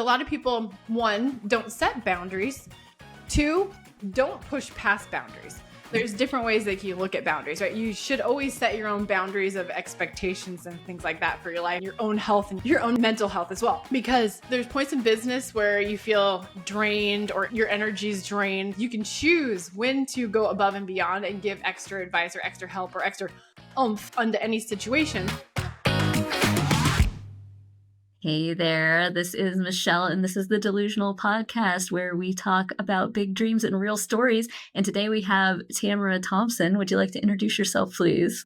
lot of people, one, don't set boundaries. Two, don't push past boundaries. There's different ways that you look at boundaries, right? You should always set your own boundaries of expectations and things like that for your life, your own health and your own mental health as well. Because there's points in business where you feel drained or your energy's drained. You can choose when to go above and beyond and give extra advice or extra help or extra oomph onto any situation. Hey there, this is Michelle, and this is the Delusional podcast where we talk about big dreams and real stories. And today we have Tamara Thompson. Would you like to introduce yourself, please?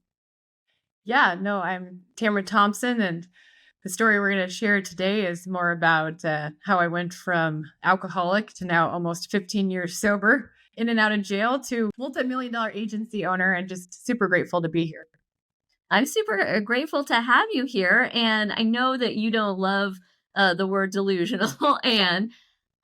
Yeah, no, I'm Tamara Thompson, and the story we're going to share today is more about how I went from alcoholic to now almost 15 years sober, in and out of jail, to multimillion-dollar agency owner, and just super grateful to be here. I'm super grateful to have you here, and I know that you don't love the word delusional, and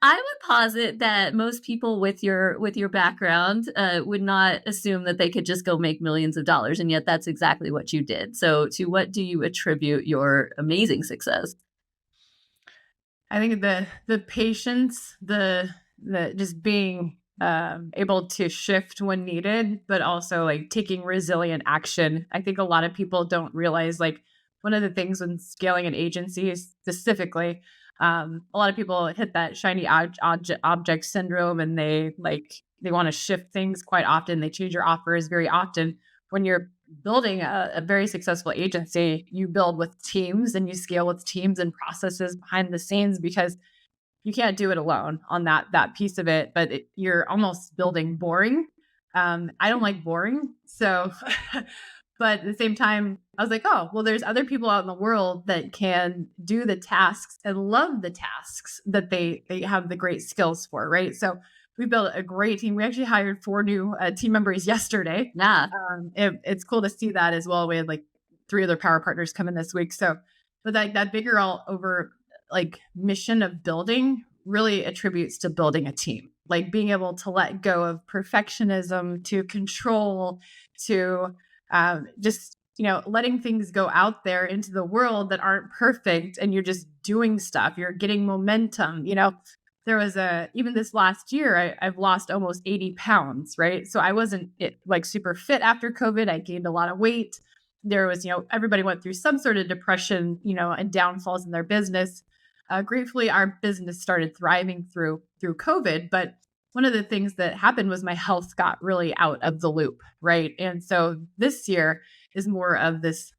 I would posit that most people with your background would not assume that they could just go make millions of dollars, and yet that's exactly what you did. So, to what do you attribute your amazing success? I think the patience, the just being able to shift when needed, but also like taking resilient action. I think a lot of people don't realize, like, one of the things when scaling an agency specifically, a lot of people hit that shiny object syndrome, and they want to shift things quite often. They change your offers very often. When you're building a very successful agency, you build with teams and you scale with teams and processes behind the scenes, because you can't do it alone on that piece of it, but you're almost building boring. I don't like boring. So, but at the same time, I was like, oh, well, there's other people out in the world that can do the tasks and love the tasks that they have the great skills for, right? So we built a great team. We actually hired 4 new team members yesterday. Yeah. It's cool to see that as well. We had like 3 other power partners come in this week. So, but like that bigger mission of building really attributes to building a team, like being able to let go of perfectionism, to control, to just, letting things go out there into the world that aren't perfect. And you're just doing stuff, you're getting momentum. There was even this last year, I've lost almost 80 pounds, right? So I wasn't super fit after COVID. I gained a lot of weight. There was, everybody went through some sort of depression, and downfalls in their business. Gratefully, our business started thriving through COVID. But one of the things that happened was my health got really out of the loop, right? And so this year is more of this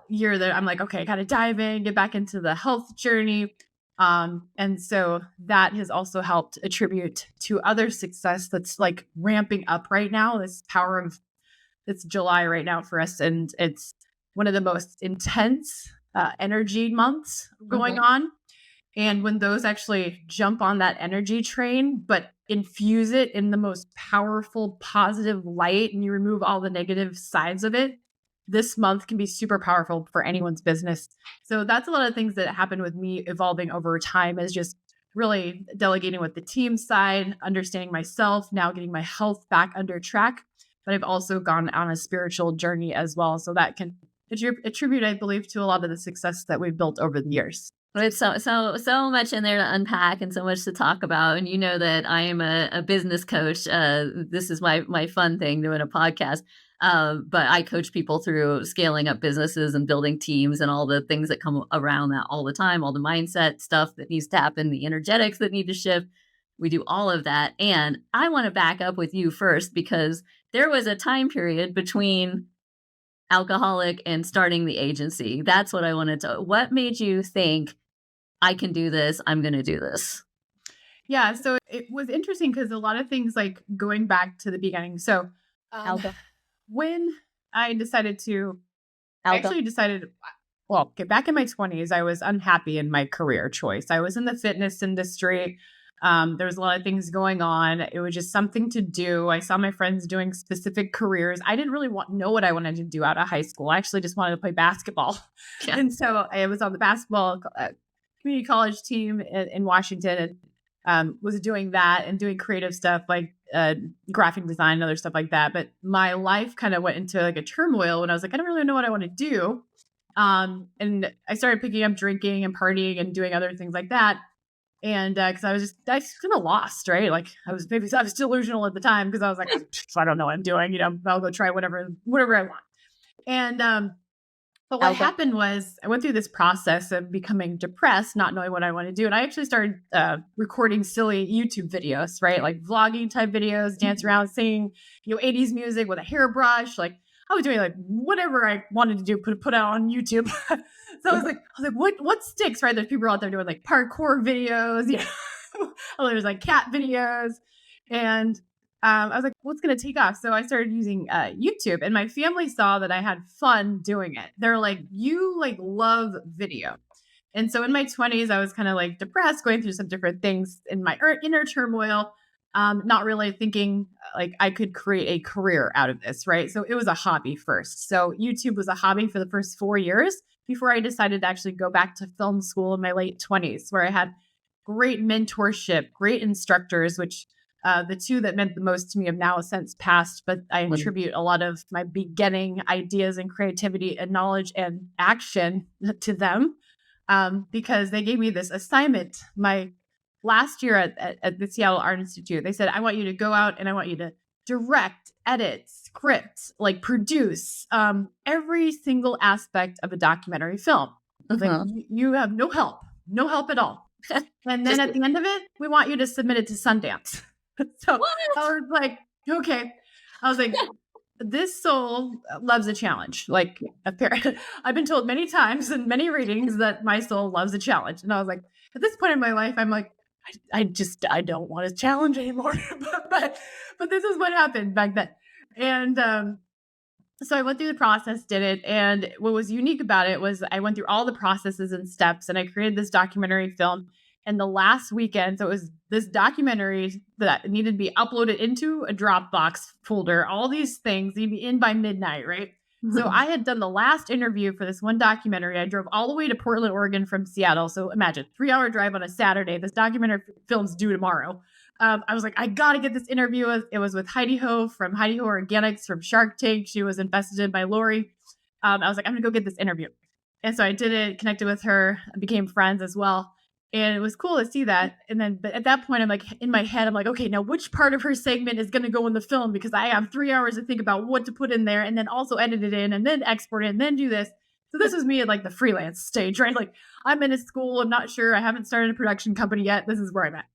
year that I'm like, okay, I got to dive in, get back into the health journey. And so that has also helped attribute to other success that's like ramping up right now. This power of It's July right now for us, and it's one of the most intense energy months going on. And when those actually jump on that energy train, but infuse it in the most powerful, positive light, and you remove all the negative sides of it, this month can be super powerful for anyone's business. So that's a lot of things that happened with me evolving over time, is just really delegating with the team side, understanding myself, now getting my health back under track. But I've also gone on a spiritual journey as well. So that can attribute, I believe, to a lot of the success that we've built over the years. It's so much in there to unpack and so much to talk about. And you know that I am a business coach. This is my fun thing, doing a podcast. But I coach people through scaling up businesses and building teams and all the things that come around that all the time, all the mindset stuff that needs to happen, the energetics that need to shift. We do all of that. And I want to back up with you first, because there was a time period between alcoholic and starting the agency. That's what I wanted to. What made you think, I can do this, I'm going to do this? Yeah, so it was interesting because a lot of things, like going back to the beginning. So when I decided to, back in my 20s, I was unhappy in my career choice. I was in the fitness industry. There was a lot of things going on. It was just something to do. I saw my friends doing specific careers. I didn't really know what I wanted to do out of high school. I actually just wanted to play basketball. Yeah. And so I was on the basketball community college team in Washington, and was doing that and doing creative stuff like graphic design and other stuff like that. But my life kind of went into like a turmoil when I was like, I don't really know what I want to do. And I started picking up drinking and partying and doing other things like that. And because I was kind of lost, right? Like I was delusional at the time because I was like, I don't know what I'm doing. I'll go try whatever I want. And but what Okay. happened was I went through this process of becoming depressed, not knowing what I want to do. And I actually started recording silly YouTube videos, right? Like vlogging type videos, dance around, singing, 80s music with a hairbrush. Like I was doing like whatever I wanted to do, put out on YouTube. So I was like, what sticks, right? There's people out there doing like parkour videos, there's like cat videos. And I was like, what's going to take off? So I started using YouTube, and my family saw that I had fun doing it. They're like, you like love video. And so in my 20s, I was kind of like depressed, going through some different things in my inner turmoil, not really thinking like I could create a career out of this, right? So it was a hobby first. So YouTube was a hobby for the first 4 years before I decided to actually go back to film school in my late 20s, where I had great mentorship, great instructors, which the two that meant the most to me have now since passed, but I attribute a lot of my beginning ideas and creativity and knowledge and action to them, because they gave me this assignment my last year at the Seattle Art Institute. They said, I want you to go out and I want you to direct, edit, script, like produce every single aspect of a documentary film. Like you have no help at all. And then at the end of it, we want you to submit it to Sundance. So What? I was like, okay. I was like, this soul loves a challenge. Like I've been told many times in many readings that my soul loves a challenge. And I was like, at this point in my life, I'm like, I don't want to challenge anymore. but this is what happened back then. And so I went through the process, did it. And what was unique about it was I went through all the processes and steps, and I created this documentary film. And the last weekend, so it was this documentary that needed to be uploaded into a Dropbox folder, all these things, you'd be in by midnight, right? So I had done the last interview for this one documentary. I drove all the way to Portland, Oregon from Seattle. So imagine 3-hour drive on a Saturday. This documentary film's due tomorrow. I was like, I got to get this interview. It was with Heidi Ho from Heidi Ho Organics from Shark Tank. She was invested in by Lori. I was like, I'm going to go get this interview. And so I did it, connected with her, became friends as well. And it was cool to see that. And then, but at that point, I'm like, in my head, I'm like, okay, now which part of her segment is going to go in the film? Because I have 3 hours to think about what to put in there and then also edit it in and then export it and then do this. So this was me at like the freelance stage, right? Like I'm in a school. I'm not sure. I haven't started a production company yet. This is where I'm at.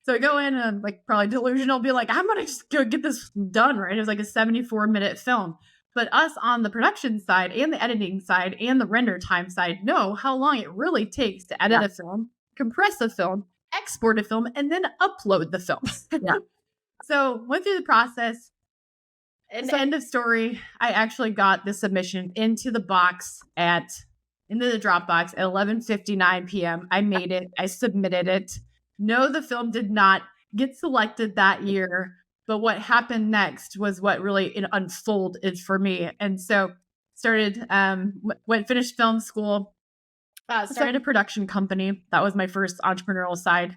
So I go in and I'm like probably delusional, be like, I'm going to just go get this done, right? It was like a 74-minute film. But us on the production side and the editing side and the render time side know how long it really takes to edit a film, compress a film, export a film, and then upload the film. So went through the process. And end of story, I actually got the submission into the Dropbox at 11:59 p.m. I made it. I submitted it. No, the film did not get selected that year. But what happened next was what really unfolded for me. And so finished film school, started a production company. That was my first entrepreneurial side.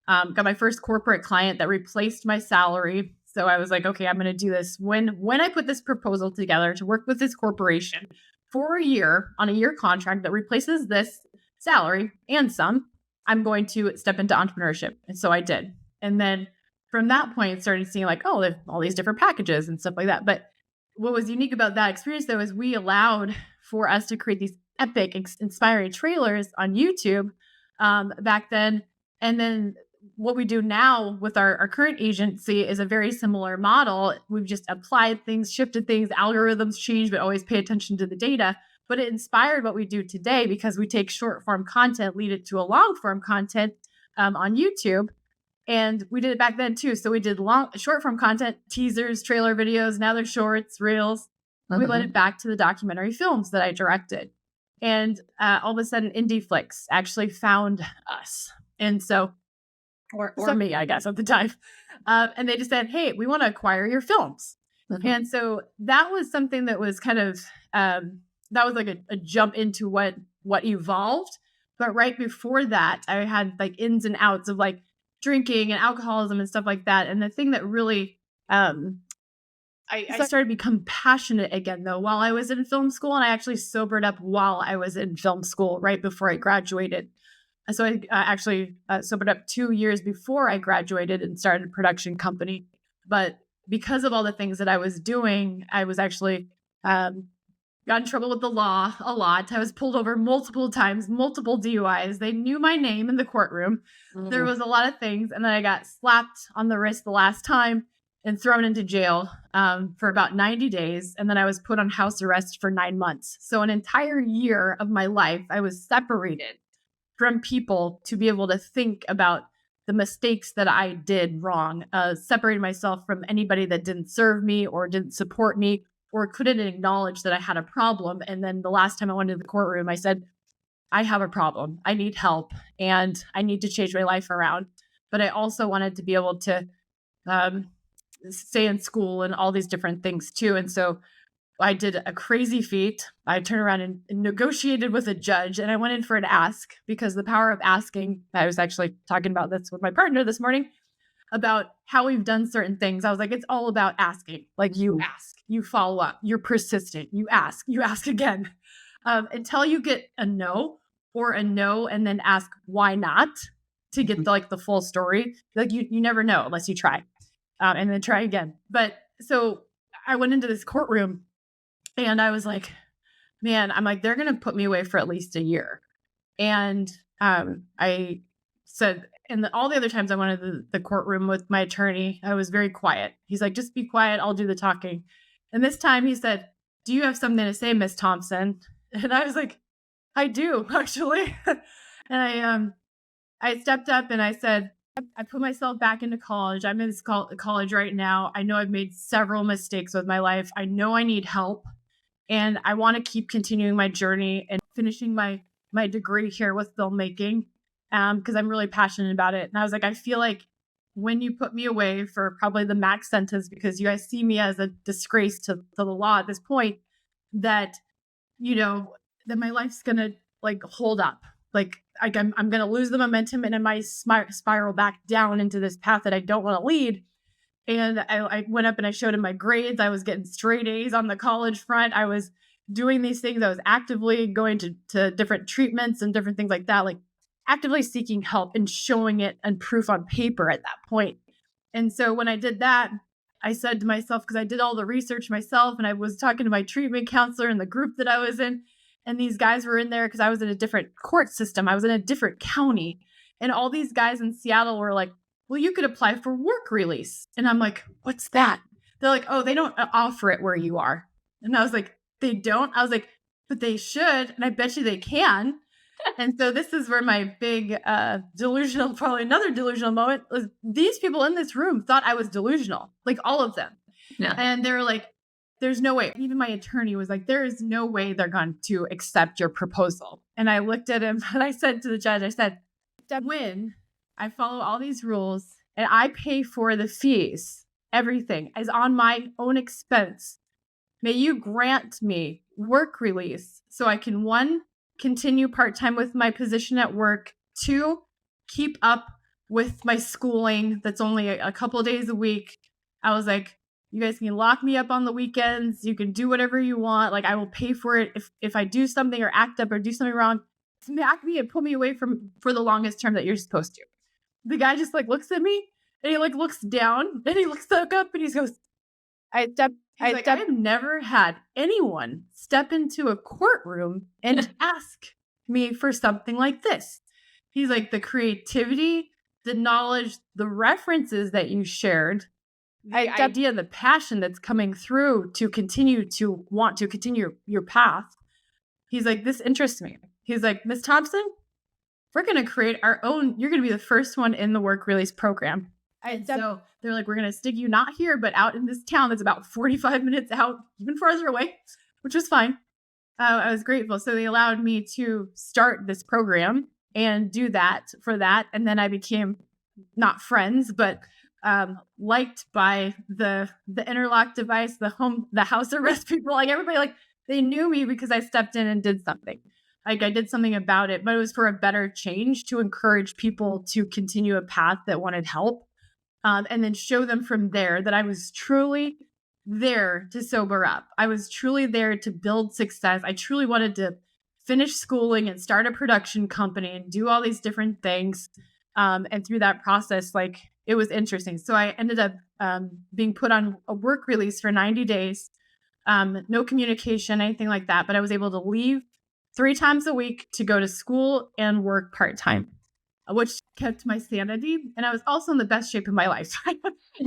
Got my first corporate client that replaced my salary. So I was like, okay, I'm going to do this. When I put this proposal together to work with this corporation for a year on a year contract that replaces this salary and some, I'm going to step into entrepreneurship. And so I did. And then from that point, started seeing like, oh, there's all these different packages and stuff like that. But what was unique about that experience, though, is we allowed for us to create these epic, inspiring trailers on YouTube back then. And then what we do now with our current agency is a very similar model. We've just applied things, shifted things, algorithms change, but always pay attention to the data. But it inspired what we do today because we take short form content, lead it to a long form content on YouTube. And we did it back then too. So we did short form content, teasers, trailer videos. Now they're shorts, reels. We led it back to the documentary films that I directed. And all of a sudden, indie flicks actually found us. And so, or me, I guess, at the time. And they just said, hey, we want to acquire your films. And so that was something that was kind of, that was like a jump into what evolved. But right before that, I had like ins and outs of like drinking and alcoholism and stuff like that. And the thing that really, I started to become passionate again, though, while I was in film school. And I actually sobered up while I was in film school, right before I graduated. So I actually sobered up 2 years before I graduated and started a production company. But because of all the things that I was doing, I was actually got in trouble with the law a lot. I was pulled over multiple times, multiple DUIs. They knew my name in the courtroom. There was a lot of things. And then I got slapped on the wrist the last time and thrown into jail for about 90 days. And then I was put on house arrest for 9 months. So an entire year of my life, I was separated from people to be able to think about the mistakes that I did wrong, separated myself from anybody that didn't serve me or didn't support me or couldn't acknowledge that I had a problem. And then the last time I went to the courtroom, I said, I have a problem. I need help and I need to change my life around. But I also wanted to be able to stay in school and all these different things too. And so I did a crazy feat. I turned around and negotiated with a judge and I went in for an ask because the power of asking, I was actually talking about this with my partner this morning about how we've done certain things. I was like, it's all about asking. Like you ask, you follow up, you're persistent, you ask again until you get a no or a no and then ask why not to get the full story. Like you never know unless you try and then try again. But so I went into this courtroom and I was like, man, I'm like, they're going to put me away for at least a year. And I said, and all the other times I went to the courtroom with my attorney, I was very quiet. He's like, just be quiet. I'll do the talking. And this time he said, do you have something to say, Miss Thompson? And I was like, I do, actually. And I stepped up and I said, I put myself back into college. I'm in this college right now. I know I've made several mistakes with my life. I know I need help. And I want to keep continuing my journey and finishing my degree here with filmmaking because I'm really passionate about it. And I was like, I feel like when you put me away for probably the max sentence, because you guys see me as a disgrace to the law at this point, that, that my life's going to hold up. I'm going to lose the momentum and I might spiral back down into this path that I don't want to lead. And I went up and I showed him my grades. I was getting straight A's on the college front. I was doing these things. I was actively going to different treatments and different things like that, like actively seeking help and showing it and proof on paper at that point. And so when I did that, I said to myself, because I did all the research myself and I was talking to my treatment counselor in the group that I was in, and these guys were in there because I was in a different court system. I was in a different county. And all these guys in Seattle were like, well, you could apply for work release. And I'm like, what's that? They're like, oh, they don't offer it where you are. And I was like, they don't? I was like, but they should. And I bet you they can. And so this is where my big delusional, probably another delusional moment was these people in this room thought I was delusional, like all of them. Yeah. And they were like, there's no way. Even my attorney was like, there is no way they're going to accept your proposal. And I looked at him and I said to the judge, I said, when I follow all these rules and I pay for the fees, everything is on my own expense, may you grant me work release so I can, 1, continue part-time with my position at work, 2, keep up with my schooling that's only a couple days a week. I was like, you guys can lock me up on the weekends. You can do whatever you want. Like, I will pay for it. If I do something or act up or do something wrong, smack me and pull me away for the longest term that you're supposed to. The guy just looks at me and he looks down and he looks back up and he goes, I have never had anyone step into a courtroom and ask me for something like this. He's like, the creativity, the knowledge, the references that you shared, the idea, the passion that's coming through to continue to want to continue your path. He's like, this interests me. He's like, Miss Thompson, we're going to create our own, you're going to be the first one in the work release program. So they're like, we're going to stick you not here, but out in this town that's about 45 minutes out, even farther away, which was fine. I was grateful. So they allowed me to start this program and do that for that. And then I became not friends, but liked by the interlock device, the house arrest people, like everybody, they knew me because I stepped in and did something. Like I did something about it, but it was for a better change to encourage people to continue a path that wanted help. And then show them from there that I was truly there to sober up. I was truly there to build success. I truly wanted to finish schooling and start a production company and do all these different things. And through that process, like it was interesting. So I ended up being put on a work release for 90 days, no communication, anything like that. But I was able to leave 3 times a week to go to school and work part-time, which kept my sanity. And I was also in the best shape of my life. I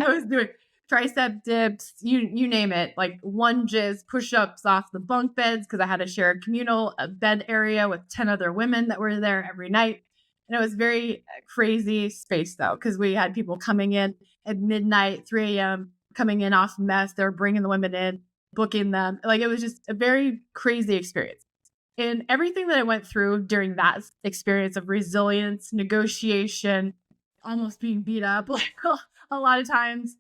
was doing tricep dips, you name it, like lunges, push-ups off the bunk beds, because I had to share a communal bed area with 10 other women that were there every night. And it was very crazy space though, because we had people coming in at midnight, 3 a.m., coming in off meth. They were bringing the women in, booking them. Like it was just a very crazy experience. And everything that I went through during that experience of resilience, negotiation, almost being beat up like a lot of times,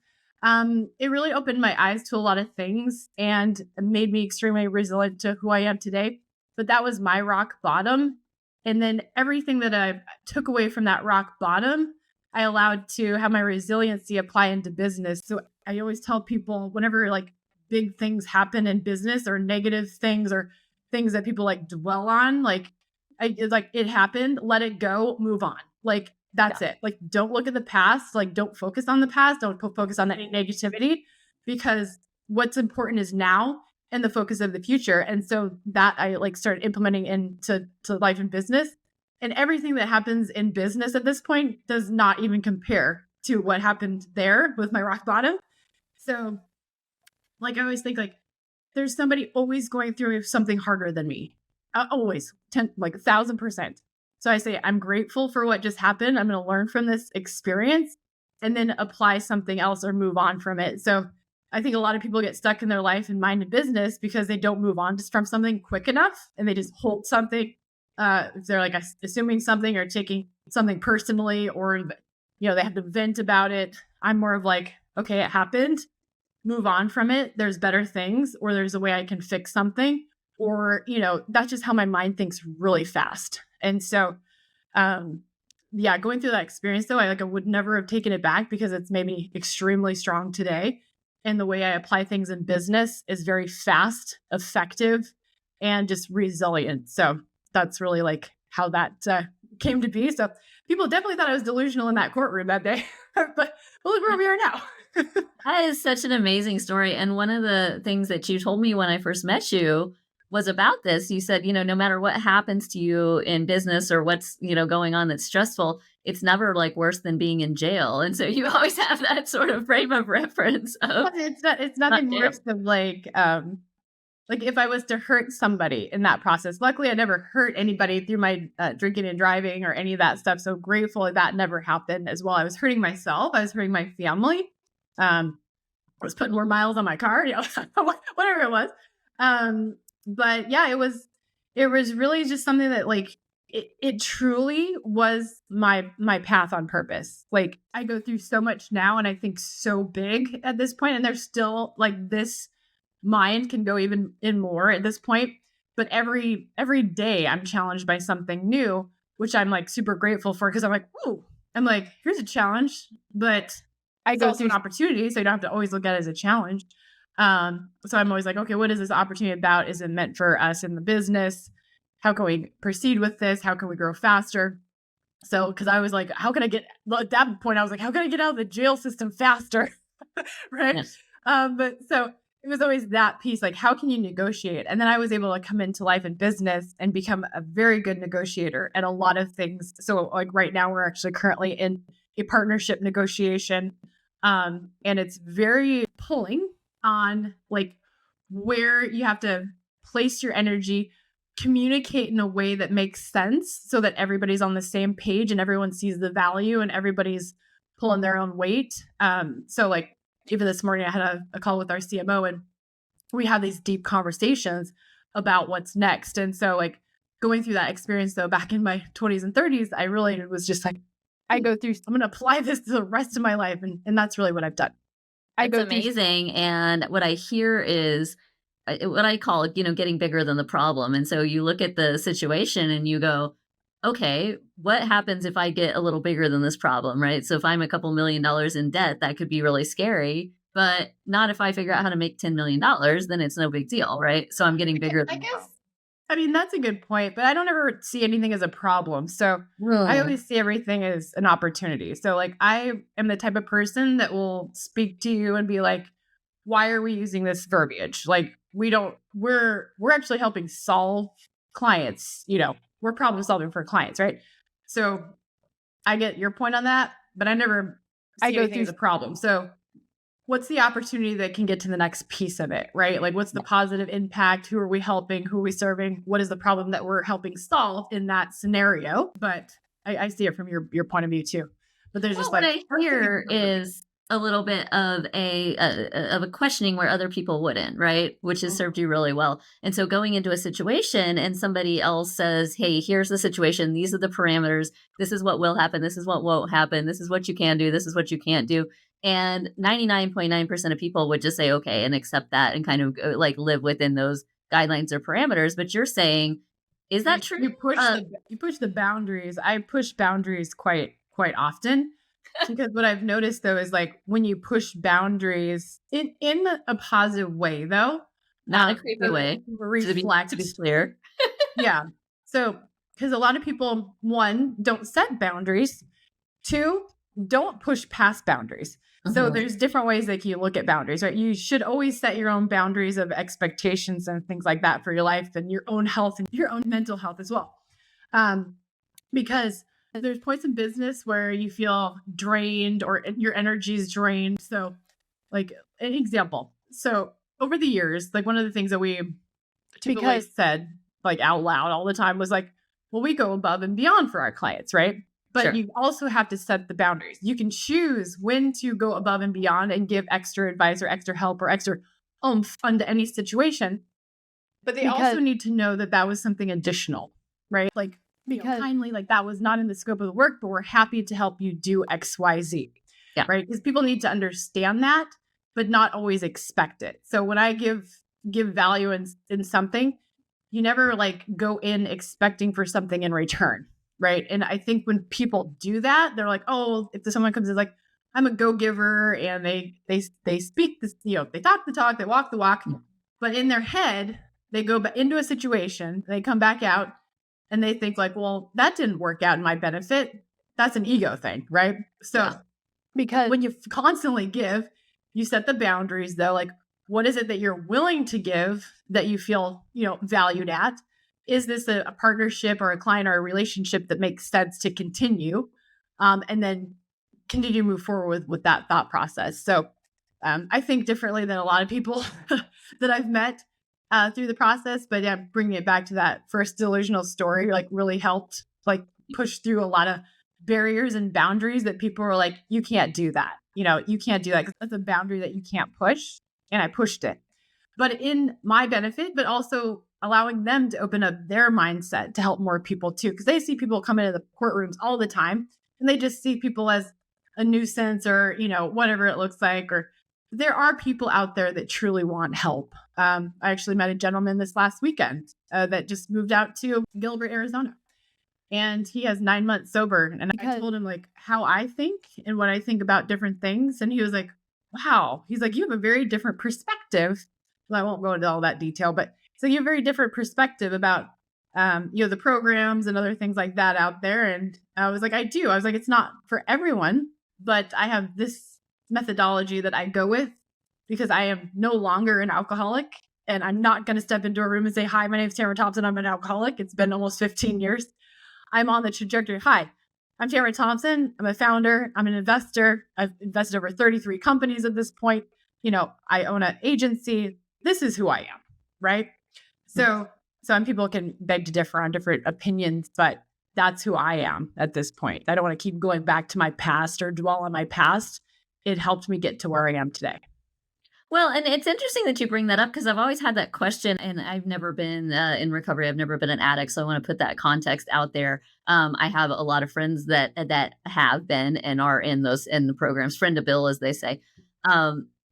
it really opened my eyes to a lot of things and made me extremely resilient to who I am today. But that was my rock bottom. And then everything that I took away from that rock bottom, I allowed to have my resiliency apply into business. So I always tell people whenever like big things happen in business or negative things or things that people like dwell on, like it's like it happened, let it go, move on. Like that's it. Like don't look at the past, like don't focus on the past, don't focus on any negativity, because what's important is now and the focus of the future. And so that I like started implementing into life and business. And everything that happens in business at this point does not even compare to what happened there with my rock bottom. So like I always think like there's somebody always going through something harder than me. Always, 1,000%. So I say, I'm grateful for what just happened. I'm going to learn from this experience and then apply something else or move on from it. So I think a lot of people get stuck in their life and mind and business because they don't move on just from something quick enough, and they just hold something. If they're like assuming something or taking something personally, or, you know, they have to vent about it. I'm more of like, okay, it happened. Move on from it. There's better things, or there's a way I can fix something, or, you know, that's just how my mind thinks really fast. And so, yeah, going through that experience though, I would never have taken it back because it's made me extremely strong today. And the way I apply things in business is very fast, effective, and just resilient. So that's really like how that came to be. So people definitely thought I was delusional in that courtroom that day, but look where we are now. That is such an amazing story. And one of the things that you told me when I first met you was about this. You said, you know, no matter what happens to you in business or what's, you know, going on that's stressful, it's never like worse than being in jail. And so you always have that sort of frame of reference of it's nothing worse than like if I was to hurt somebody in that process. Luckily, I never hurt anybody through my drinking and driving or any of that stuff. So grateful that never happened as well. I was hurting myself. I was hurting my family. I was putting more miles on my car, you know, whatever it was. But yeah, it was really just something that like, it truly was my path on purpose. Like I go through so much now and I think so big at this point, and there's still like this mind can go even in more at this point. But every day I'm challenged by something new, which I'm like super grateful for, because I'm like, ooh, I'm like, here's a challenge, but I go through an opportunity, so you don't have to always look at it as a challenge. So I'm always like, okay, what is this opportunity about? Is it meant for us in the business? How can we proceed with this? How can we grow faster? So, because I was like, how can I get, at that point, I was like, how can I get out of the jail system faster? Right. Yes. But so it was always that piece, like, how can you negotiate? And then I was able to come into life and business and become a very good negotiator at a lot of things. So like right now, we're actually currently in a partnership negotiation. And it's very pulling on like where you have to place your energy, communicate in a way that makes sense so that everybody's on the same page and everyone sees the value and everybody's pulling their own weight. So like even this morning I had a call with our CMO, and we have these deep conversations about what's next. And so like going through that experience though, back in my 20s and 30s, I really was just like, I'm going to apply this to the rest of my life. And that's really what I've done. It's amazing. And what I hear is what I call, you know, getting bigger than the problem. And so you look at the situation and you go, okay, what happens if I get a little bigger than this problem, right? So if I'm a couple $1 million in debt, that could be really scary, but not if I figure out how to make $10 million, then it's no big deal, right? So I'm getting bigger than the problem. I mean, that's a good point, but I don't ever see anything as a problem. So I Mm. always see everything as an opportunity. So like I am the type of person that will speak to you and be like, why are we using this verbiage? Like we're actually helping solve clients, we're problem solving for clients, right? So I get your point on that, but I never I see go anything through as a problem. So what's the opportunity that can get to the next piece of it, right? Like what's the positive impact? Who are we helping? Who are we serving? What is the problem that we're helping solve in that scenario? But I see it from your point of view too. But there's just Well, what like I hear is a little bit of a questioning where other people wouldn't, right? Which has served you really well. And so going into a situation and somebody else says, "Hey, here's the situation. These are the parameters. This is what will happen. This is what won't happen. This is what you can do. This is what you can't do." And 99.9% of people would just say, "Okay," and accept that and kind of like live within those guidelines or parameters. But you're saying, is that you, true? you push the boundaries. I push boundaries quite often. Because what I've noticed though is like when you push boundaries in a positive way though, Not in a creepy so way, to reflect. be clear. Yeah. So, because a lot of people, one, don't set boundaries, two, don't push past boundaries. So, Mhm. there's different ways that you look at boundaries, right? You should always set your own boundaries of expectations and things like that for your life and your own health and your own mental health as well. Um, because there's points in business where you feel drained or your energy is drained. So, like an example. So, over the years, like one of the things that we typically because said like out loud all the time was like, well, we go above and beyond for our clients, right? But Sure. you also have to set the boundaries. You can choose when to go above and beyond and give extra advice or extra help or extra oomph onto any situation. But they also because need to know that that was something additional, right? Like, because kindly, like that was not in the scope of the work, but we're happy to help you do XYZ, Yeah. right? Because people need to understand that, but not always expect it. So when I give value in something, you never like go in expecting for something in return, right? And I think when people do that, they're like, oh, if someone comes in like, I'm a go giver, and they speak this, they talk the talk, they walk the walk, but in their head, they go into a situation, they come back out, and they think like, well, that didn't work out in my benefit. That's an ego thing, right? So Yeah. because when you constantly give, you set the boundaries though, like what is it that you're willing to give that you feel, valued at? Is this a partnership or a client or a relationship that makes sense to continue? And then continue to move forward with that thought process. So I think differently than a lot of people that I've met through the process, but yeah, bringing it back to that first delusional story, like really helped like push through a lot of barriers and boundaries that people were like, you can't do that. You can't do that because that's a boundary that you can't push. And I pushed it, but in my benefit, but also allowing them to open up their mindset to help more people too. Because they see people come into the courtrooms all the time and they just see people as a nuisance or, whatever it looks like. Or there are people out there that truly want help. I actually met a gentleman this last weekend that just moved out to Gilbert, Arizona, and he has 9 months sober. And I told him like how I think and what I think about different things. And he was like, wow. He's like, you have a very different perspective. Well, I won't go into all that detail, but so you have a very different perspective about, the programs and other things like that out there. And I was like, I do. I was like, it's not for everyone, but I have this methodology that I go with because I am no longer an alcoholic. And I'm not going to step into a room and say, hi, my name is Tamara Thompson. I'm an alcoholic. It's been almost 15 years. I'm on the trajectory. Hi, I'm Tamara Thompson. I'm a founder. I'm an investor. I've invested over 33 companies at this point. I own an agency. This is who I am, right? So some people can beg to differ on different opinions, but that's who I am at this point. I don't want to keep going back to my past or dwell on my past. It helped me get to where I am today. Well, and it's interesting that you bring that up because I've always had that question, and I've never been in recovery. I've never been an addict, so I want to put that context out there. I have a lot of friends that have been and are in the programs, friend to bill, as they say.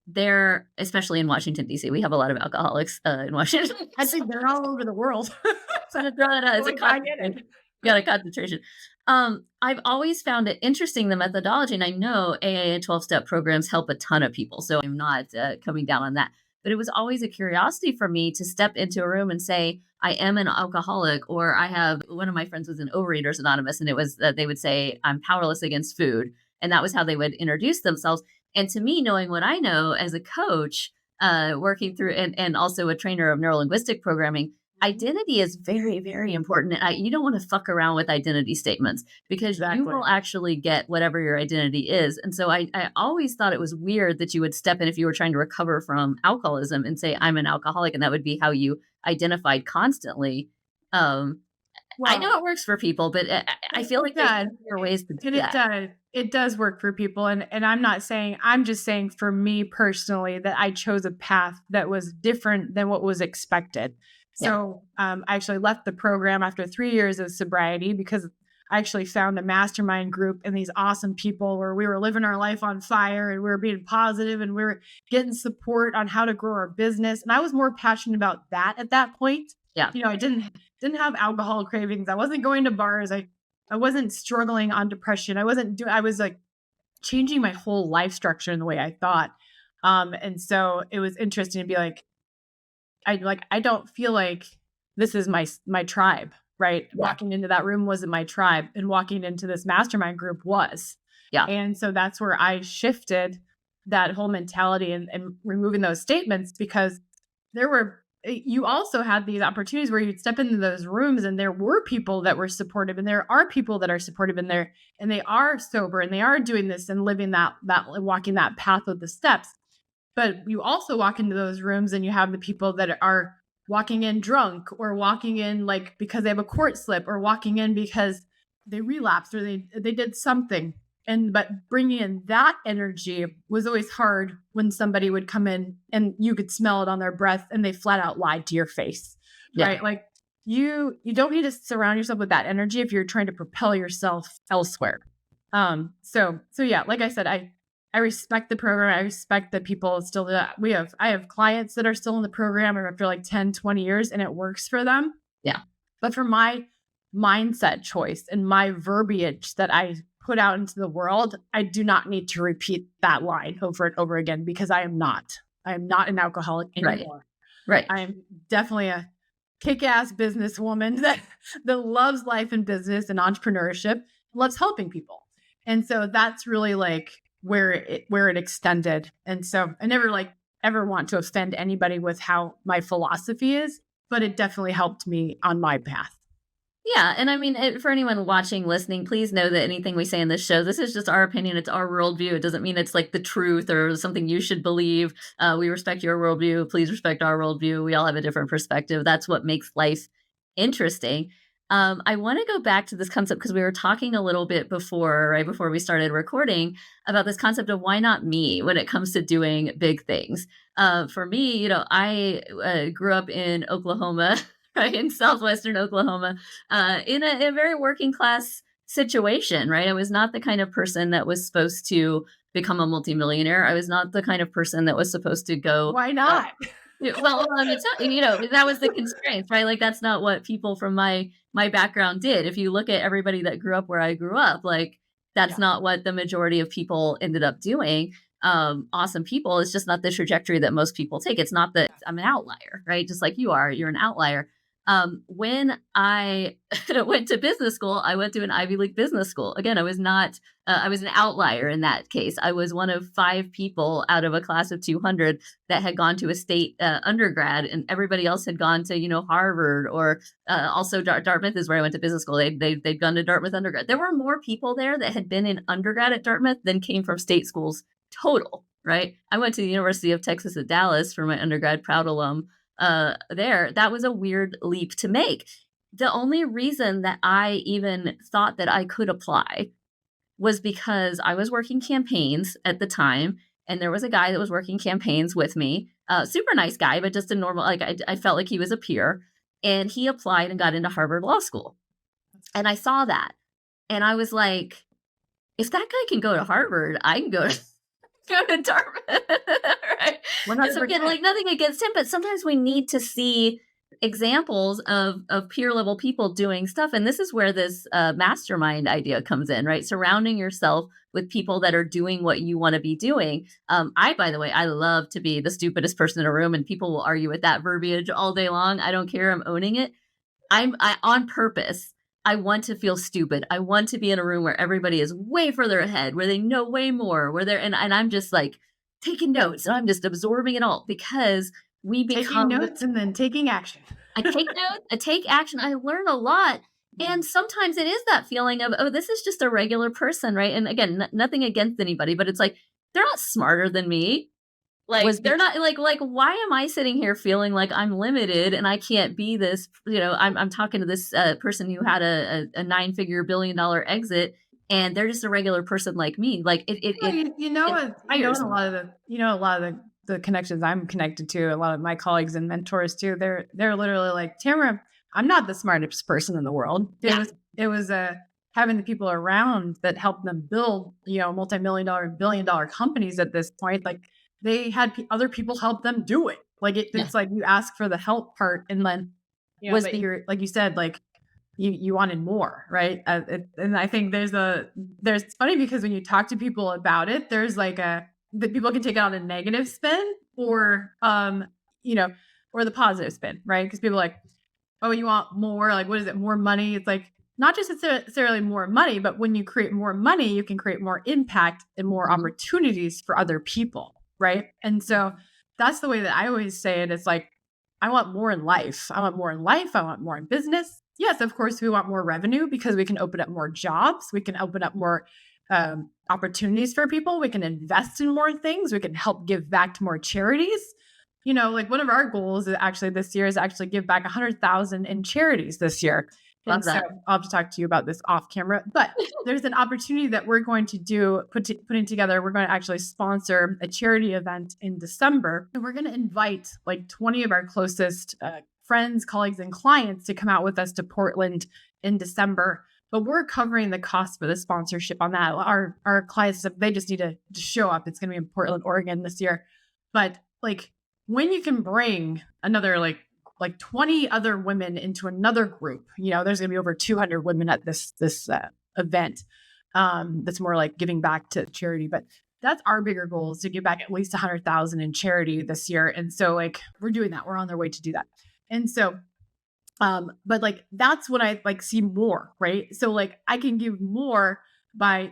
They're especially in Washington D.C. We have a lot of alcoholics in Washington. I think they're all over the world. So to throw that out, it's a I get it. got a concentration. I've always found it interesting, the methodology, and I know AA and 12-step programs help a ton of people. So I'm not coming down on that. but it was always a curiosity for me to step into a room and say, I am an alcoholic, or I have one of my friends was an Overeaters Anonymous, and it was that they would say, I'm powerless against food. And that was how they would introduce themselves. And to me, knowing what I know as a coach, working through and also a trainer of neurolinguistic programming, identity is very, very important. And you don't want to fuck around with identity statements because you Exactly. will actually get whatever your identity is. And so I always thought it was weird that you would step in if you were trying to recover from alcoholism and say, I'm an alcoholic. And that would be how you identified constantly. Um, I know Well, it works for people, but I feel like there's yeah, other ways to do and that. it does work for people. And I'm just saying for me personally that I chose a path that was different than what was expected. Yeah. So I actually left the program after 3 years of sobriety because I actually found a mastermind group and these awesome people where we were living our life on fire and we were being positive and we were getting support on how to grow our business. And I was more passionate about that at that point. Yeah. I didn't have alcohol cravings. I wasn't going to bars. I wasn't struggling on depression. I was like changing my whole life structure in the way I thought. And so it was interesting to be like, I don't feel like this is my tribe, right? Yeah. Walking into that room wasn't my tribe, and walking into this mastermind group was. Yeah. And so that's where I shifted that whole mentality and removing those statements because you also had these opportunities where you'd step into those rooms and there were people that were supportive and there are people that are supportive in there and they are sober and they are doing this and living that walking that path with the steps. But you also walk into those rooms and you have the people that are walking in drunk or walking in like because they have a court slip or walking in because they relapsed or they did something. But bringing in that energy was always hard when somebody would come in and you could smell it on their breath and they flat out lied to your face, Yeah. right? Like you don't need to surround yourself with that energy if you're trying to propel yourself elsewhere. So yeah, like I said, I respect the program. I respect that people still do that. I have clients that are still in the program after like 10, 20 years and it works for them. Yeah. But for my mindset choice and my verbiage that I put out into the world, I do not need to repeat that line over and over again because I am not an alcoholic anymore. Right. I'm definitely a kick-ass businesswoman that loves life and business and entrepreneurship, loves helping people. And so that's really like where it extended. And so I never like ever want to offend anybody with how my philosophy is, but it definitely helped me on my path. Yeah. And I mean, for anyone watching, listening, please know that anything we say in this show, this is just our opinion. It's our worldview. It doesn't mean it's like the truth or something you should believe. We respect your worldview. Please respect our worldview. We all have a different perspective. That's what makes life interesting. I want to go back to this concept because we were talking a little bit right before we started recording about this concept of why not me when it comes to doing big things. For me, I grew up in Oklahoma, right, in southwestern Oklahoma, in a very working class situation, right? I was not the kind of person that was supposed to become a multimillionaire. I was not the kind of person that was supposed to go. Why not? Well, I mean, that was the constraints, right? Like that's not what people from my background did. If you look at everybody that grew up where I grew up, like that's not what the majority of people ended up doing. Awesome people. It's just not the trajectory that most people take. It's not that I'm an outlier, right? Just like you are, you're an outlier. When I went to business school, I went to an Ivy League business school. Again, I was not, I was an outlier in that case. I was one of 5 people out of a class of 200 that had gone to a state undergrad, and everybody else had gone to, Harvard or also Dartmouth is where I went to business school. They'd gone to Dartmouth undergrad. There were more people there that had been in undergrad at Dartmouth than came from state schools total, right? I went to the University of Texas at Dallas for my undergrad, proud alum. There, that was a weird leap to make. The only reason that I even thought that I could apply was because I was working campaigns at the time, and there was a guy that was working campaigns with me, super nice guy, but just a normal, like I felt like he was a peer, and he applied and got into Harvard Law School. And I saw that, and I was like, if that guy can go to Harvard, I can go to Dartmouth, right? So again, like nothing against him, but sometimes we need to see examples of peer level people doing stuff, and this is where this mastermind idea comes in, right? Surrounding yourself with people that are doing what you want to be doing. I, by the way, I love to be the stupidest person in a room, and people will argue with that verbiage all day long. I don't care. I'm owning it. I on purpose. I want to feel stupid. I want to be in a room where everybody is way further ahead, where they know way more, where they're and I'm just like taking notes and I'm just absorbing it all because we Taking become notes and then taking action. I take notes, I take action, I learn a lot. And sometimes it is that feeling of, oh, this is just a regular person, right? And again, nothing against anybody, but it's like they're not smarter than me. Like Was they're not like why am I sitting here feeling like I'm limited and I can't be this, I'm talking to this person who had a 9-figure $1 billion exit and they're just a regular person like me. Like Well, it inspires a me. lot of the connections I'm connected to, a lot of my colleagues and mentors too. They're literally like, Tamara, I'm not the smartest person in the world. Yeah. It was having the people around that helped them build, multi-million dollar, $1 billion companies at this point. Like they had other people help them do it. Like Yeah. it's like you ask for the help part, and then Was but you're like you said, like you wanted more, right? And I think there's funny because when you talk to people about it, there's like that people can take it on a negative spin or you know or the positive spin, right? Because people are like, oh, you want more, like what is it, more money? It's like not just necessarily more money, but when you create more money you can create more impact and more Mhm. opportunities for other people, right? And so that's the way that I always say it. It's like I want more in life. I want more in life. I want more in business. Yes, of course, we want more revenue because we can open up more jobs. We can open up more opportunities for people. We can invest in more things. We can help give back to more charities. Like one of our goals is actually this year is actually give back 100,000 in charities this year. Love And so that. I'll have to talk to you about this off camera, but there's an opportunity that we're going to do putting together. We're going to actually sponsor a charity event in December, and we're going to invite like 20 of our closest friends, colleagues, and clients to come out with us to Portland in December. But we're covering the cost for the sponsorship on that. Our clients, they just need to show up. It's going to be in Portland, Oregon this year. But like when you can bring another like 20 other women into another group, there's going to be over 200 women at this event. That's more like giving back to charity, but that's our bigger goal, is to give back at least 100,000 in charity this year. And so like we're doing that. We're on their way to do that. And so but like that's what I like see more, right? So like I can give more by,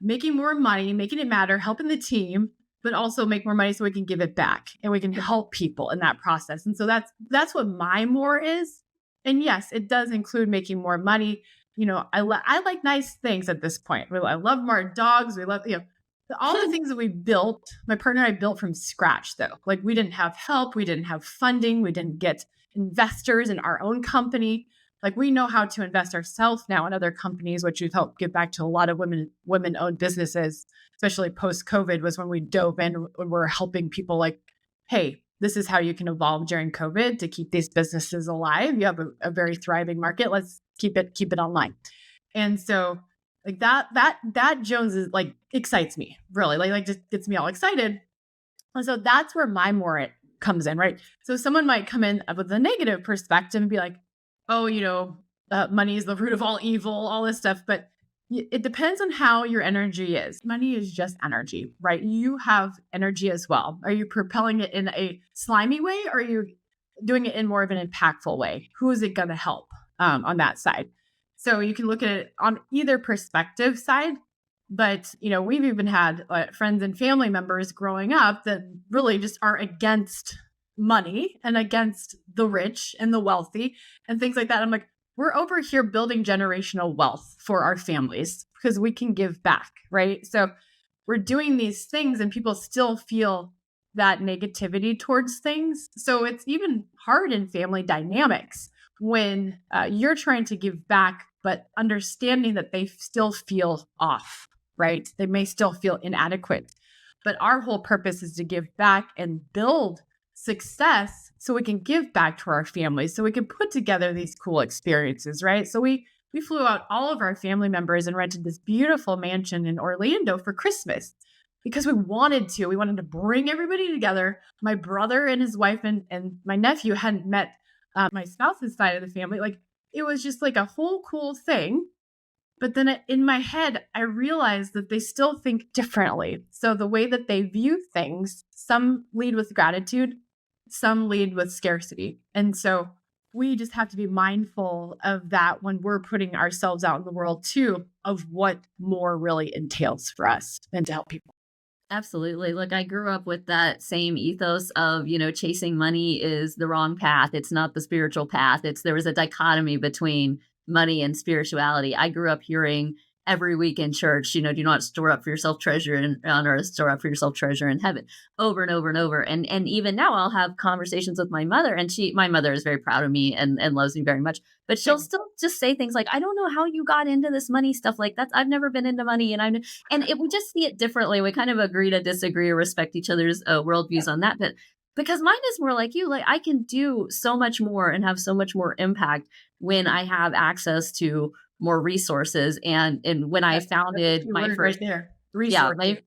making more money, making it matter, helping the team, but also make more money so we can give it back and we can help people in that process. And so that's what my more is. And yes, it does include making more money. I like nice things at this point. I love more dogs. We love, all the things that we built, my partner and I built from scratch though. Like we didn't have help, we didn't have funding, we didn't get investors in our own company. Like we know how to invest ourselves now in other companies, which we've helped give back to a lot of women-owned businesses, especially post-COVID was when we dove in when we're helping people like, hey, this is how you can evolve during COVID to keep these businesses alive. You have a very thriving market. Let's keep it online. And so like that Jones is like excites me really, like just gets me all excited. And so that's where my more it comes in, right? So someone might come in with a negative perspective and be like, oh, money is the root of all evil, all this stuff. But it depends on how your energy is. Money is just energy, right? You have energy as well. Are you propelling it in a slimy way, or are you doing it in more of an impactful way? Who is it going to help on that side? So you can look at it on either perspective side. But, we've even had friends and family members growing up that really just are against money and against the rich and the wealthy and things like that. I'm like, we're over here building generational wealth for our families because we can give back, right? So we're doing these things and people still feel that negativity towards things. So it's even hard in family dynamics when you're trying to give back, but understanding that they still feel off, right? They may still feel inadequate. But our whole purpose is to give back and build success so we can give back to our families, so we can put together these cool experiences, right? So we flew out all of our family members and rented this beautiful mansion in Orlando for Christmas because we wanted to. We wanted to bring everybody together. My brother and his wife and my nephew hadn't met my spouse's side of the family. Like it was just like a whole cool thing. But then in my head, I realized that they still think differently. So the way that they view things, some lead with gratitude, some lead with scarcity. And so we just have to be mindful of that when we're putting ourselves out in the world too, of what more really entails for us and to help people. Absolutely. Look, I grew up with that same ethos of, chasing money is the wrong path. It's not the spiritual path. There was a dichotomy between money and spirituality. I grew up hearing every week in church, do not store up for yourself treasure on earth, store up for yourself treasure in heaven, over and over and over. And even now I'll have conversations with my mother, and my mother is very proud of me and loves me very much. But she'll still just say things like, I don't know how you got into this money stuff. Like that's, I've never been into money. We just see it differently. We kind of agree to disagree or respect each other's worldviews on that. But because mine is more like you, like I can do so much more and have so much more impact when I have access to more resources. And when I founded my first, right there, yeah, resources.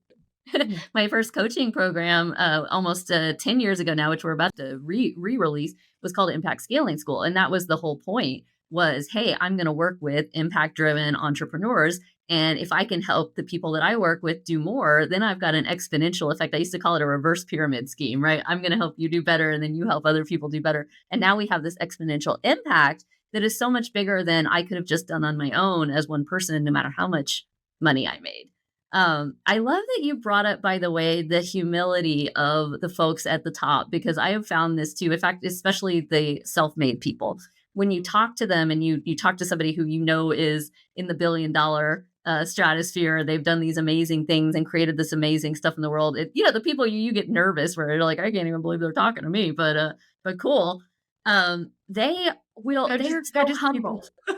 my first coaching program almost 10 years ago now, which we're about to re-release, was called Impact Scaling School. And that was the whole point was, hey, I'm going to work with impact driven entrepreneurs. And if I can help the people that I work with do more, then I've got an exponential effect. I used to call it a reverse pyramid scheme, right? I'm going to help you do better, and then you help other people do better. And now we have this exponential impact that is so much bigger than I could have just done on my own as one person, no matter how much money I made. I love that you brought up, by the way, the humility of the folks at the top, because I have found this too. In fact, especially the self-made people, when you talk to them and you talk to somebody who is in the $1 billion stratosphere, they've done these amazing things and created this amazing stuff in the world. The people you get nervous where you're like, I can't even believe they're talking to me, but cool. They're They're so just humble. people.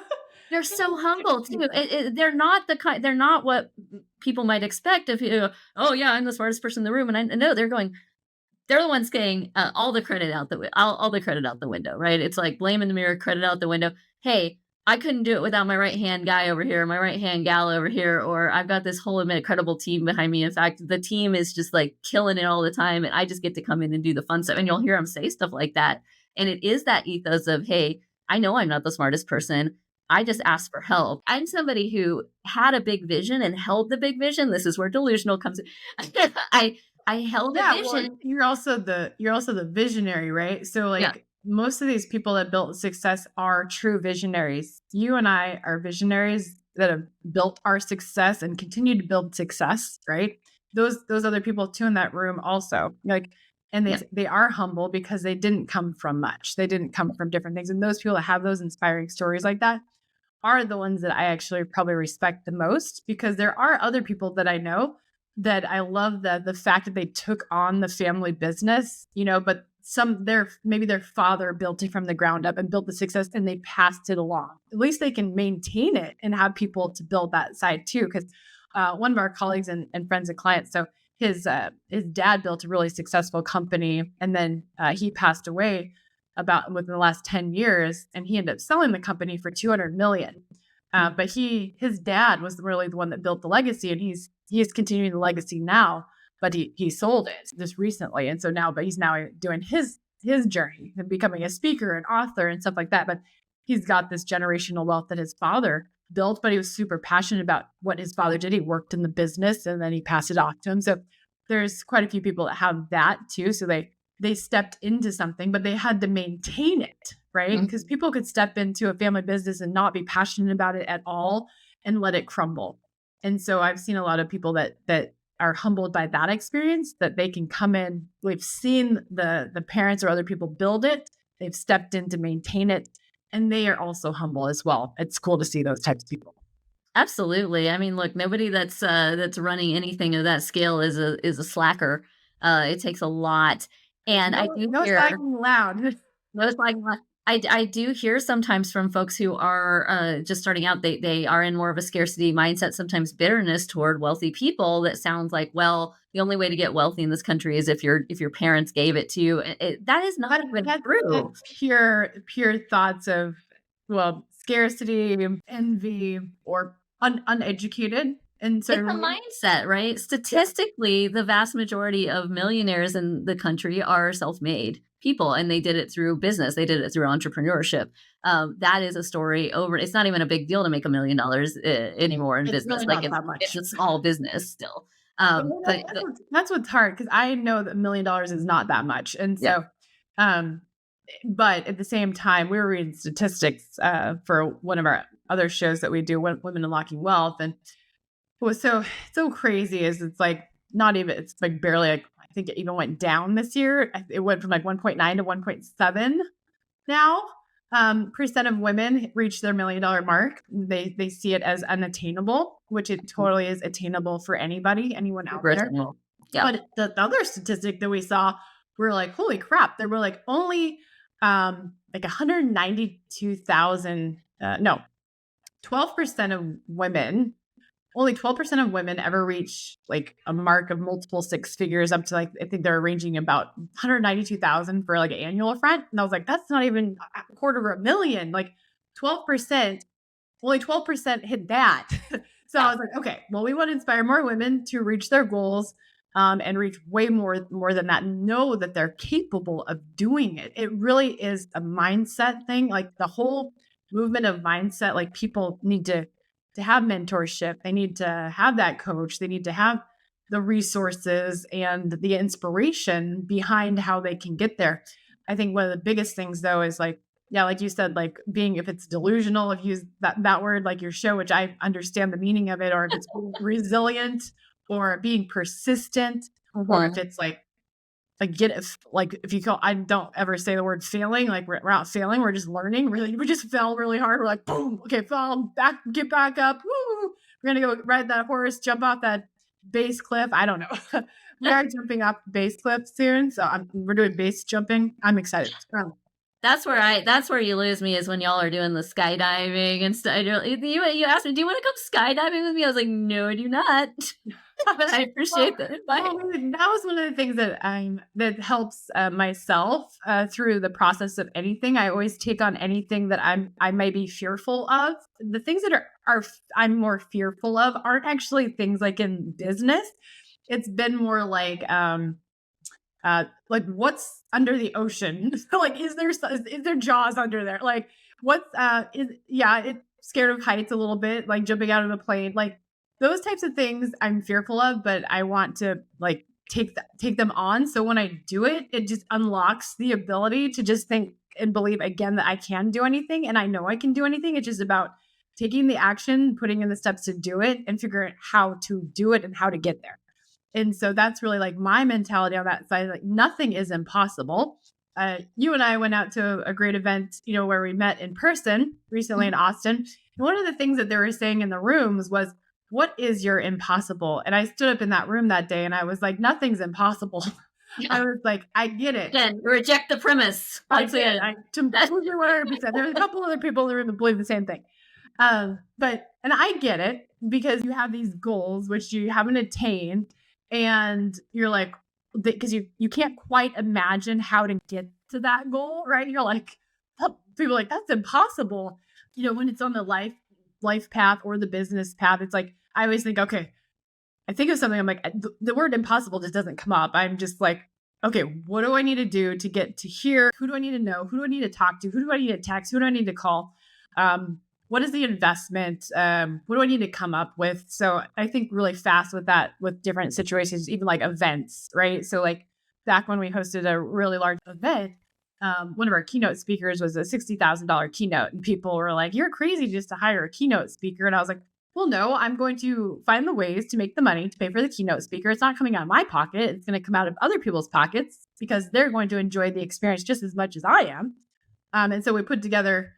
They're They're so just humble too. people. They're not they're not what people might expect if oh yeah, I'm the smartest person in the room. And I know they're the ones getting all the credit out all the credit out the window, right? It's like blame in the mirror, credit out the window. Hey, I couldn't do it without my right hand guy over here, my right hand gal over here, or I've got this whole incredible team behind me. In fact, the team is just like killing it all the time, and I just get to come in and do the fun stuff. And you'll hear them say stuff like that. And it is that ethos of, hey, I know I'm not the smartest person. I just asked for help. I'm somebody who had a big vision and held the big vision. This is where delusional comes in. I held a Yeah, well, vision. you're also the visionary, right? So Yeah. like most of these people that built success are true visionaries. You and I are visionaries that have built our success and continue to build success, right? Those other people too in that room also. Like and Yeah. they are humble because they didn't come from much. They didn't come from different things. And those people that have those inspiring stories like that are the ones that I actually probably respect the most, because there are other people that I know that I love the fact that they took on the family business, but maybe their father built it from the ground up and built the success and they passed it along. At least they can maintain it and have people to build that side too. Because one of our colleagues and friends and clients, so his dad built a really successful company, and then he passed away about within the last 10 years, and he ended up selling the company for 200 million. But his dad was really the one that built the legacy, and he's continuing the legacy now, but he sold it just recently. And so now, but he's now doing his journey and becoming a speaker and author and stuff like that. But he's got this generational wealth that his father built, but he was super passionate about what his father did. He worked in the business and then he passed it off to him. So there's quite a few people that have that too. So they stepped into something, but they had to maintain it, right? Because people could step into a family business and not be passionate about it at all and let it crumble. And so I've seen a lot of people that are humbled by that experience, that they can come in. We've seen the parents or other people build it. They've stepped in to maintain it, and they are also humble as well. It's cool to see those types of people. Absolutely. I mean, look, nobody that's running anything of that scale is a slacker. It takes a lot. And I No, do no hear slacking allowed. most like I do hear sometimes from folks who are just starting out, they are in more of a scarcity mindset, sometimes bitterness toward wealthy people. That sounds like, well, the only way to get wealthy in this country is if your parents gave it to you. That is not even That's true. pure thoughts of, well, scarcity, envy, or uneducated in It's certain a ways. mindset, right? Yeah. Statistically, the vast majority of millionaires in the country are self-made people, and they did it through business. They did it through entrepreneurship. That is a story over. It's not even a big deal to make $1 million anymore in It's business. really Like not that it's much. a small business still. But But that's what's hard, because I know that $1 million is not that much. And yeah, so, um, but at the same time, we were reading statistics for one of our other shows that we do, Women Unlocking Wealth. And what was so crazy is it's like not even, it's like barely, like, I think it even went down this year. It went from like 1.9 to 1.7 now. Percent of women reach their $1 million mark. They see it as unattainable, which it totally is attainable for anybody, anyone out super there. attainable. Yeah. But the other statistic that we saw, we were like, holy crap, there were like only like 192,000, no, 12% of women, only 12% of women ever reach like a mark of multiple six figures, up to like, I think they're ranging about 192,000 for like an annual front. And I was like, that's not even a quarter of a million. Like 12%, only 12% hit that. So I was like, okay, well, we want to inspire more women to reach their goals, and reach way more than that, and know that they're capable of doing it. It really is a mindset thing. Like the whole movement of mindset, like people need to have mentorship. They need to have that coach. They need to have the resources and the inspiration behind how they can get there. I think one of the biggest things though is like, yeah, like you said, like being, if it's delusional, if you use that word, like your show, which I understand the meaning of it, or if it's resilient, or being persistent, or if it's like get it, like if you call, I don't ever say the word failing, like we're not failing, we're just learning. Really, we just fell really hard. We're like, boom, okay, fall back, get back up. Woo, we're gonna go ride that horse, jump off that base cliff. I don't know. We are jumping off the base cliff soon, so we're doing base jumping. I'm excited. That's where you lose me, is when y'all are doing the skydiving and stuff. You asked me, do you want to come skydiving with me? I was like, no, I do not. But I appreciate that advice. Well, that was one of the things that helps myself through the process of anything. I always take on anything that I might be fearful of. The things that are I'm more fearful of aren't actually things like in business. It's been more like what's under the ocean. Like, is there jaws under there? Like, what's it's scared of heights a little bit, like jumping out of a plane, like those types of things I'm fearful of, but I want to like take them on. So when I do it, it just unlocks the ability to just think and believe again that I can do anything, and I know I can do anything. It's just about taking the action, putting in the steps to do it, and figuring out how to do it and how to get there. And so that's really like my mentality on that side. Like nothing is impossible. You and I went out to a great event, where we met in person recently in Austin. And one of the things that they were saying in the rooms was, what is your impossible? And I stood up in that room that day and I was like, nothing's impossible. I was like, I get it. Again, reject the premise. I completely 100%. There's a couple other people in the room that believe the same thing. And I get it, because you have these goals, which you haven't attained. And you're like, because you can't quite imagine how to get to that goal, right? You're like, people are like, that's impossible. When it's on the life path or the business path, it's like, I always think, okay, I think of something, I'm like, the word impossible just doesn't come up. I'm just like, okay, what do I need to do to get to here? Who do I need to know? Who do I need to talk to? Who do I need to text? Who do I need to call? What is the investment? What do I need to come up with? So I think really fast with that, with different situations, even like events, right? So like back when we hosted a really large event, one of our keynote speakers was a $60,000 keynote, and people were like, you're crazy just to hire a keynote speaker. And I was like, well, no, I'm going to find the ways to make the money to pay for the keynote speaker. It's not coming out of my pocket. It's going to come out of other people's pockets, because they're going to enjoy the experience just as much as I am. And so we put together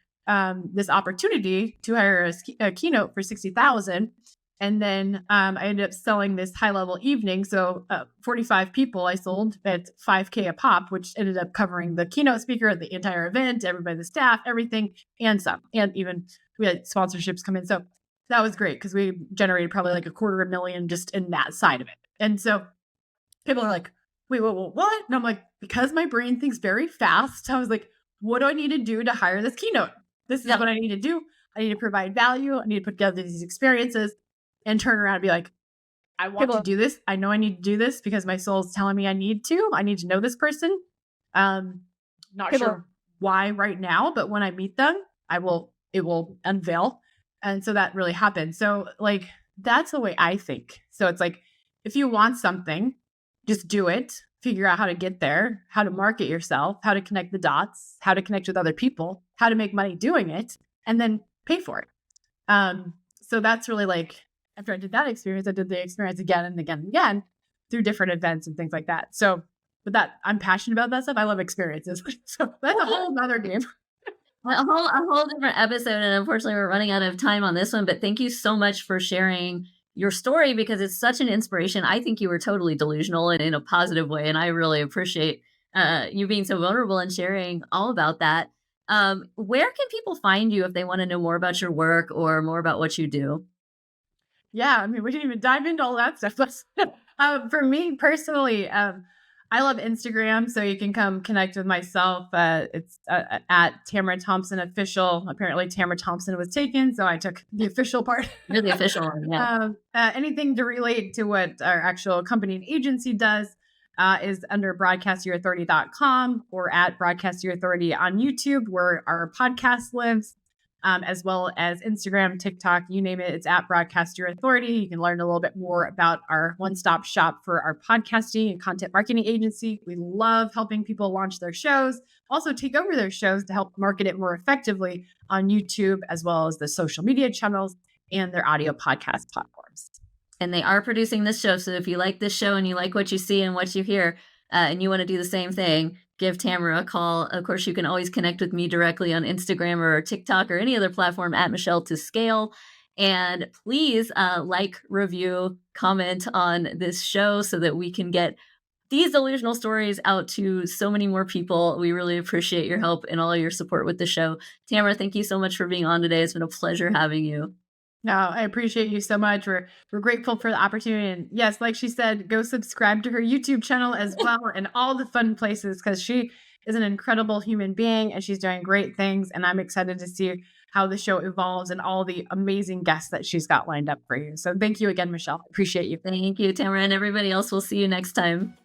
this opportunity to hire a keynote for 60,000. And then I ended up selling this high level evening. So 45 people I sold at $5,000 a pop, which ended up covering the keynote speaker, the entire event, everybody, the staff, everything, and some. And even we had sponsorships come in. So that was great, because we generated probably like $250,000 just in that side of it. And so people are like, wait, what? And I'm like, because my brain thinks very fast. I was like, what do I need to do to hire this keynote? This is what I need to do. I need to provide value. I need to put together these experiences, and turn around and be like, I want to do this. I know I need to do this because my soul is telling me I need to know this person. Not sure why right now, but when I meet them, it will unveil. And so that really happened. So like, that's the way I think. So it's like, if you want something, just do it, figure out how to get there, how to market yourself, how to connect the dots, how to connect with other people, how to make money doing it, and then pay for it. So that's really like, after I did that experience, I did the experience again and again and again through different events and things like that. So, but that I'm passionate about that stuff. I love experiences. So that's a whole other game. A whole different episode, and unfortunately, we're running out of time on this one. But thank you so much for sharing your story because it's such an inspiration. I think you were totally delusional and in a positive way, and I really appreciate you being so vulnerable and sharing all about that. Where can people find you if they want to know more about your work or more about what you do? Yeah, I mean, we didn't even dive into all that stuff. For me personally, I love Instagram, so you can come connect with myself. It's at Tamara Thompson official. Apparently, Tamara Thompson was taken, so I took the official part. You're the official one, yeah. Anything to relate to what our actual company and agency does is under broadcastyourauthority.com or at Broadcast Your Authority on YouTube, where our podcast lives. As well as Instagram, TikTok, you name it, it's at Broadcast Your Authority. You can learn a little bit more about our one-stop shop for our podcasting and content marketing agency. We love helping people launch their shows, also take over their shows to help market it more effectively on YouTube, as well as the social media channels and their audio podcast platforms. And they are producing this show. So if you like this show and you like what you see and what you hear, and you want to do the same thing, give Tamara a call. Of course, you can always connect with me directly on Instagram or TikTok or any other platform at Michelle to Scale. And please like, review, comment on this show so that we can get these delusional stories out to so many more people. We really appreciate your help and all your support with the show. Tamara, thank you so much for being on today. It's been a pleasure having you. No, I appreciate you so much. We're grateful for the opportunity. And yes, like she said, go subscribe to her YouTube channel as well and all the fun places because she is an incredible human being and she's doing great things. And I'm excited to see how the show evolves and all the amazing guests that she's got lined up for you. So thank you again, Michelle. Appreciate you. Thank you, Tamara, and everybody else. We'll see you next time.